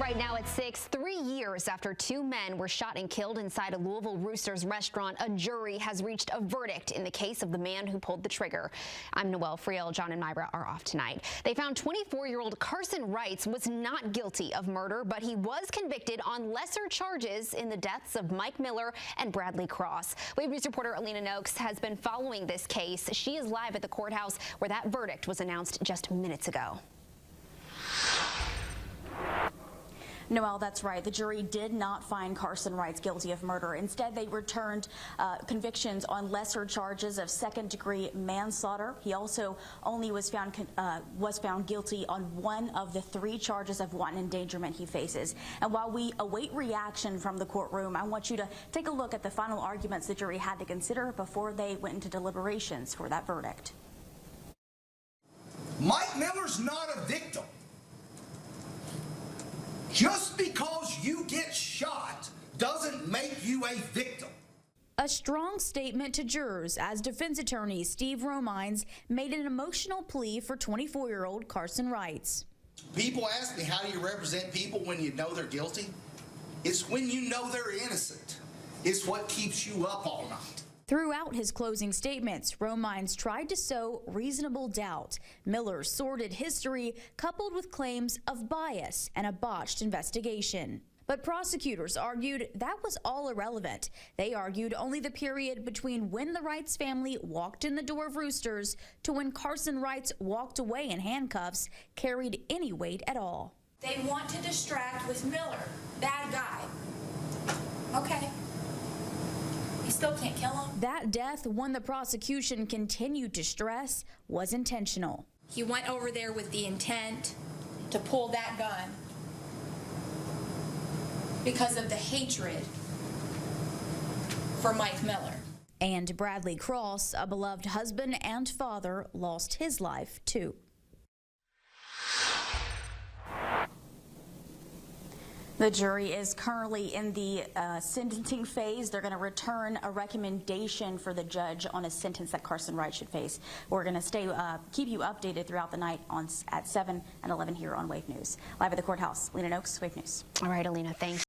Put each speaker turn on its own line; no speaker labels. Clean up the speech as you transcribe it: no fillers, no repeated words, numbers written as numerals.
Right now at 6, 3 years after 2 men were shot and killed inside a Louisville Roosters restaurant, a jury has reached a verdict in the case of the man who pulled the trigger. I'm Noelle Friel. John and Myra are off tonight. They found 24-year-old Karson Reitz was not guilty of murder, but he was convicted on lesser charges in the deaths of Mike Miller and Bradley Cross. Wave News reporter Alina Noakes has been following this case. She is live at the courthouse where that verdict was announced just minutes ago.
Noelle, that's right. The jury did not find Karson Reitz guilty of murder. Instead, they returned convictions on lesser charges of second-degree manslaughter. He also only was found guilty on one of the 3 charges of wanton endangerment he faces. And while we await reaction from the courtroom, I want you to take a look at the final arguments the jury had to consider before they went into deliberations for that verdict.
Mike Miller's not a victim. Just because you get shot doesn't make you a victim.
A strong statement to jurors as defense attorney Steve Romines made an emotional plea for 24-year-old Karson Reitz.
People ask me, how do you represent people when you know they're guilty? It's when you know they're innocent. It's what keeps you up all night.
Throughout his closing statements, Romines tried to sow reasonable doubt. Miller's sordid history coupled with claims of bias and a botched investigation. But prosecutors argued that was all irrelevant. They argued only the period between when the Reitz family walked in the door of Roosters to when Karson Reitz walked away in handcuffs carried any weight at all.
They want to distract with Miller, bad guy. Okay. You still can't kill him.
That death, one the prosecution continued to stress, was intentional.
He went over there with the intent to pull that gun because of the hatred for Mike Miller.
And Bradley Cross, a beloved husband and father, lost his life too. The jury is currently in the sentencing phase. They're going to return a recommendation for the judge on a sentence that Karson Reitz should face. We're going to keep you updated throughout the night at 7 and 11 here on Wave News. Live at the courthouse, Alina Noakes, Wave News.
All right, Alina, thanks.